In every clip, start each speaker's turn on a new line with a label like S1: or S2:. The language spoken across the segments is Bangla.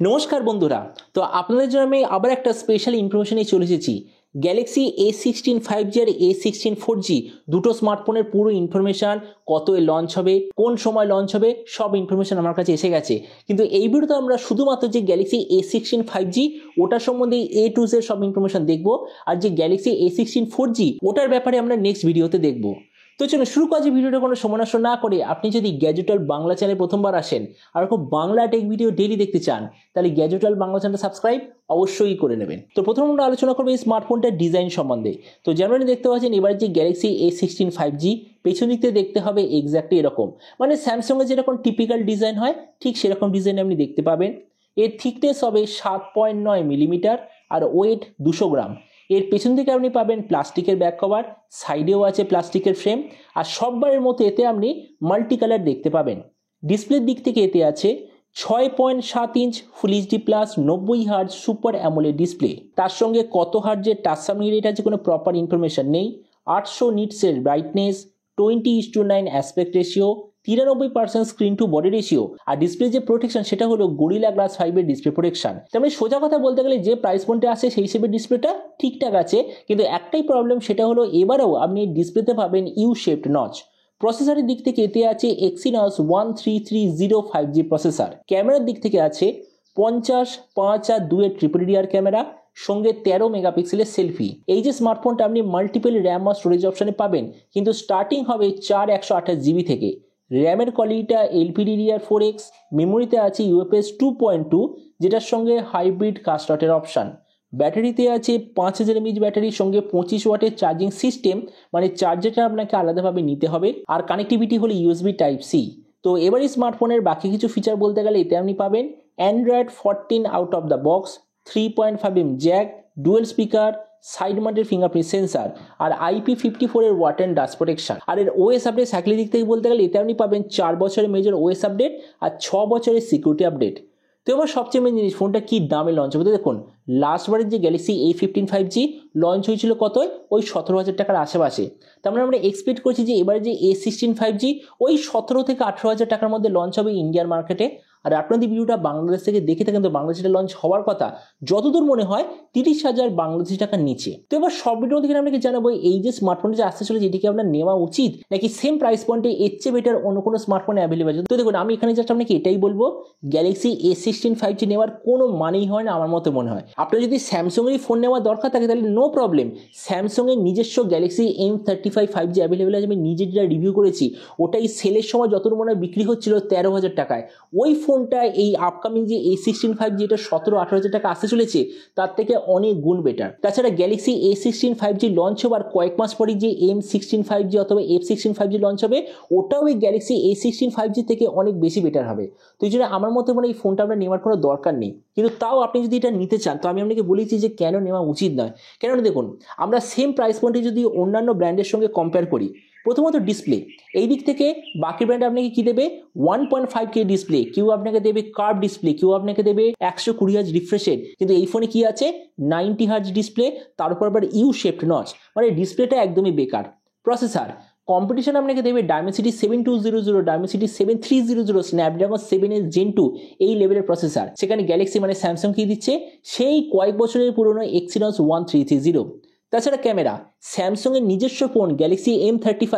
S1: নমস্কার বন্ধুরা। তো আপনাদের জন্য আমি আবার একটা স্পেশাল ইনফরমেশন নিয়ে চলে এসেছি। গ্যালাক্সি A16 5G আর A16 4G দুটো স্মার্টফোনের পুরো ইনফরমেশন, কত লঞ্চ হবে, কোন সময় লঞ্চ হবে, সব ইনফরমেশন আমার কাছে এসে গেছে। কিন্তু এই ভিডিওতে আমরা শুধুমাত্র যে গ্যালাক্সি A16 5G ওটার সম্বন্ধে A to Z সব ইনফরমেশন দেখবো, আর যে গ্যালাক্সি A16 4G ওটার ব্যাপারে আমরা নেক্সট ভিডিওতে দেখবো। তো চলুন শুরু করা, যে ভিডিওটা কোনো সময় নষ্ট না করে আপনি যদি গ্যাজেটাল বাংলা চ্যানেল প্রথমবার আসেন আর খুব বাংলা টেক ভিডিও ডেইলি দেখতে চান, তাহলে গ্যাজেটাল বাংলা চ্যানেল সাবস্ক্রাইব অবশ্যই করে নেবেন। তো প্রথমে আমরা আলোচনা করবো এই স্মার্টফোনটার ডিজাইন সম্বন্ধে। তো যেমন দেখতে পাচ্ছেন এবার যে গ্যালাক্সি A16 5G পেছন দিক থেকে দেখতে হবে এক্স্যাক্টলি এরকম, মানে স্যামসাংয়ের যেরকম টিপিক্যাল ডিজাইন হয় ঠিক সেরকম ডিজাইন আপনি দেখতে পাবেন। এর থিকনেস হবে 7.9 মিলিমিটার আর ওয়েট 200 গ্রাম। এর পেছন দিকে আপনি পাবেন প্লাস্টিকের ব্যাক কভার, সাইডেও আছে প্লাস্টিকের ফ্রেম, আর সববারের মতো এতে আপনি মাল্টি কালার দেখতে পাবেন। ডিসপ্লের দিক থেকে এতে আছে 6.7 inch full HD plus 90 hertz super AMOLED display. তার সঙ্গে কত হার্জের টাচ সামনি রেট আছে কোনো প্রপার ইনফরমেশন নেই। 800 নিটসের brightness, 20:9 aspect ratio, 93% screen to body ratio, আর ডিসপ্লে যে প্রোটেকশন সেটা হলো গরিলা গ্লাস 5 এর ডিসপ্লে প্রোটেকশন। তাহলে সোজা কথা বলতে গেলে যে প্রাইস পয়েন্টে আসে সেই হিসেবে ডিসপ্লেটা ঠিকঠাক আছে, কিন্তু একটাই প্রবলেম, সেটা হলো এবারেও আপনি ডিসপ্লেতে পাবেন ইউ শেপড নচ। প্রসেসরের দিক থেকে এতে আছে Exynos 13305 5G প্রসেসর। ক্যামেরার দিক থেকে আছে 50, 5 আর 2 এর ট্রিপল ডিআর ক্যামেরা, সঙ্গে 13 মেগাপিক্সেলের সেলফি। এই যে স্মার্টফোনটা আপনি মাল্টিপল র্যাম আর স্টোরেজ অপশনে পাবেন, কিন্তু স্টার্টিং হবে 128GB থেকে। র্যামের কোয়ালিটিটা LPDDR4X, মেমোরিতে আছে UFS 2.2, যেটার সঙ্গে হাইব্রিড কাস্টটের অপশান। ব্যাটারিতে আছে 5000 mAh ব্যাটারির সঙ্গে 25 ওয়াটের চার্জিং সিস্টেম, মানে চার্জারটা আপনাকে আলাদাভাবে নিতে হবে, আর কানেক্টিভিটি হলো USB Type-C। তো এবার এই স্মার্টফোনের বাকি কিছু ফিচার বলতে গেলে এতে আপনি পাবেন Android 14 out of the box, 3.5mm jack, dual speaker, side mounted fingerprint sensor, আর IP54 এর ওয়াটার অ্যান্ড ডাস্ট প্রোটেকশন। আর এর ওএস আপডেট সাইকেলের দিক থেকে বলতে গেলে এতে আপনি পাবেন 4 বছরের মেজর ওএস আপডেট আর 6 বছরের সিকিউরিটি আপডেট। তো এবার সবচেয়ে মেন জিনিস, ফোনটা কি দামে লঞ্চ হবে। দেখুন, লাস্টবারের যে গ্যালাক্সি A15 5G লঞ্চ হয়েছিল কত, ওই 17,000 টাকার আশেপাশে। তার মানে আমরা এক্সপেক্ট করছি যে এবারে যে A16 5G ওই 17 থেকে 18,000 টাকার মধ্যে লঞ্চ হবে ইন্ডিয়ান মার্কেটে। আর আপনাদের ভিডিওটা বাংলাদেশ থেকে দেখে থাকেন, তো বাংলাদেশে লঞ্চ হওয়ার কথা যতদূর মনে হয় 30,000 বাংলাদেশি টাকার নিচে। তো এবার সব ভিডিও থেকে আপনাকে জানাবো এই যে স্মার্টফোনটা যে আসতে চলেছে এটিকে আপনার নেওয়া উচিত, নাকি সেম প্রাইস পয়েন্টে এর চেয়ে বেটার অন্য কোনো স্মার্টফোন অ্যাভেলেবল আছে। তো দেখুন, আমি এখানে জাস্ট আপনাকে এটাই বলবো, গ্যালাক্সি A16 5G নেওয়ার কোনো মানেই হয় না আমার মতে মনে হয়। আপনার যদি স্যামসাংয়েরই ফোন নেওয়ার দরকার থাকে তাহলে নো প্রবলেম, স্যামসাংয়ের নিজস্ব গ্যালাক্সি M35 5G অ্যাভেলেবল আছে। আমি নিজে যেটা রিভিউ করেছি ওটাই সেলের সময় যতদূর মনে হয় বিক্রি হচ্ছিল 13,000 টাকায়। ওই ফোনটা এই আপকামিং যে A16 5G এটা 17-18,000 টাকা আসতে চলেছে তার থেকে অনেক গুণ বেটার। তাছাড়া গ্যালাক্সি A16 5G লঞ্চ হবার কয়েক মাস পরে যে M16 5G অথবা F16 5G লঞ্চ হবে, ওটাও এই গ্যালাক্সি A16 5G থেকে অনেক বেশি বেটার হবে। তো এই জন্য আমার মতে মনে এই ফোনটা আপনার নেওয়ার কোনো দরকার নেই। কিন্তু তাও আপনি যদি এটা নিতে চান তো আমি আপনাকে বলেছি যে কেন নেওয়া উচিত নয়। কেননা দেখুন, আমরা সেম প্রাইস পয়েন্টে যদি অন্যান্য ব্র্যান্ডের সঙ্গে কম্পেয়ার করি, প্রথমত ডিসপ্লে, এই দিক থেকে বাকি ব্র্যান্ড আপনাকে কি দেবে, 1.5K ডিসপ্লে, কেউ আপনাকে দেবে কার্ভ ডিসপ্লে, কেউ আপনাকে দেবে 120 হার্জ রিফ্রেশ রেট, কিন্তু এই ফোনে কি আছে 90 হার্জ ডিসপ্লে, তার উপর আবার ইউ শেপড নচ, মানে ডিসপ্লেটা একদমই বেকার। প্রসেসর কম্পিটিশন আপনাকে দেবে Dimensity 7200, Dimensity 7300, Snapdragon 7S Gen 2 এই লেভেলের প্রসেসর। সেখানে গ্যালাক্সি মানে স্যামসাং কি দিচ্ছে, সেই কয়েক বছরের পুরনো Exynos 1330। তাছাড়া ক্যামেরা, স্যামসাংয়ের নিজস্ব ফোন গ্যালাক্সি M35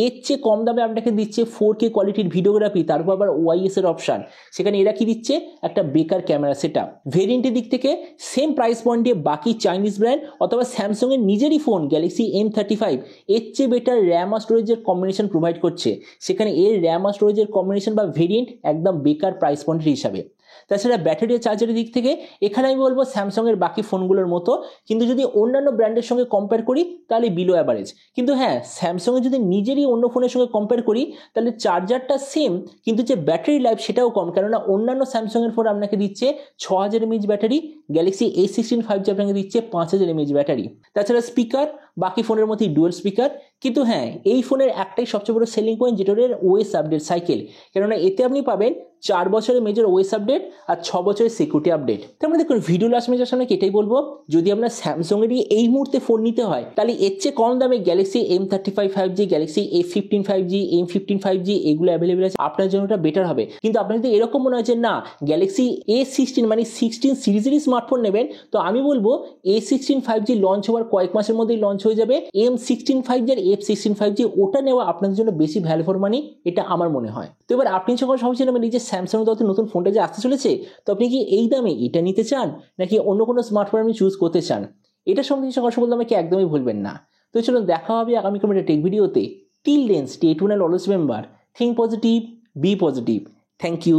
S1: এর চেয়ে কম দামে আপনাকে দিচ্ছে 4K কোয়ালিটির ভিডিওগ্রাফি, তারপর আবার OIS এর অপশান। সেখানে এরা কি দিচ্ছে, একটা বেকার ক্যামেরা সেটআপ। ভেরিয়েন্টের দিক থেকে সেম প্রাইস পয়েন্টে বাকি চাইনিজ ব্র্যান্ড অথবা স্যামসাংয়ের নিজেরই ফোন গ্যালাক্সি M35 এর চেয়ে বেটার র্যাম আর স্টোরেজের কম্বিনেশন প্রোভাইড করছে। সেখানে এর র্যাম আর স্টোরেজের কম্বিনেশন বা ভেরিয়েন্ট একদম বেকার প্রাইস পয়েন্টের হিসাবে। তাছাড়া ব্যাটারি চার্জারের দিক থেকে এখানে আমি বলবো স্যামসাংয়ের বাকি ফোনগুলোর মতো, কিন্তু যদি অন্যান্য ব্র্যান্ডের সঙ্গে কম্পেয়ার করি তাহলে বিলো অ্যাভারেজ। কিন্তু হ্যাঁ, স্যামসাংয়ের যদি নিজেরই অন্য ফোনের সঙ্গে কম্পেয়ার করি তাহলে চার্জারটা সেম, কিন্তু যে ব্যাটারি লাইফ সেটাও কম, কেননা অন্যান্য স্যামসাংয়ের ফোন আপনাকে দিচ্ছে 6000 mAh battery, Galaxy A16 5G আপনাকে দিচ্ছে 5000 mAh ব্যাটারি। তাছাড়া স্পিকার বাকি ফোনের মধ্যে ডুয়াল স্পিকার। কিন্তু হ্যাঁ, এই ফোনের একটাই সবচেয়ে বড় সেলিং পয়েন্ট, যেটা এর ওএস আপডেট সাইকেল। কেননা এতে আপনি পাবেন 4 বছরের মেজর ওএস আপডেট আর 6 বছরের সিকিউরিটি আপডেট। তার মানে দেখুন, ভিডিও লাস্ট মেজার সামনে এটাই বলবো, যদি আপনার স্যামসাংয়েরই এই মুহূর্তে ফোন নিতে হয়, তাহলে এর চেয়ে কম দামে Galaxy M35 5G, Galaxy A15 5G, M15 5G এগুলো অ্যাভেলেবেল আছে, আপনার জন্য এটা বেটার হবে। কিন্তু আপনার যদি এরকম মনে হয় যে না, গ্যালাক্সি A16 মানে 16 সিরিজেরই স্মার্টফোন নেবেন, তো আমি বলবো A16 5G লঞ্চ হওয়ার কয়েক মাসের মধ্যেই লঞ্চ হয়ে যাবে। M16 5G আর F16 5G ওটা নেওয়া আপনাদের জন্য বেশি ভ্যালু ফর মানি, এটা আমার মনে হয়। তো এবার আপনি যখন ভাবছেন আমি নিজের স্যামসাং তরফে নতুন ফোনটা যে আসতে চলেছে, তো আপনি কি এই দামে এটা নিতে চান, নাকি অন্য কোনো স্মার্টফোন আপনি চুজ করতে চান? এটা সম্বন্ধে কথা বলতে আমাকে একদমই ভুলবেন না। তো চলুন, দেখা হবে আগামী কোনো একটা টেক ভিডিওতে। Till then, stay tuned and always remember, think positive, be positive. Thank you.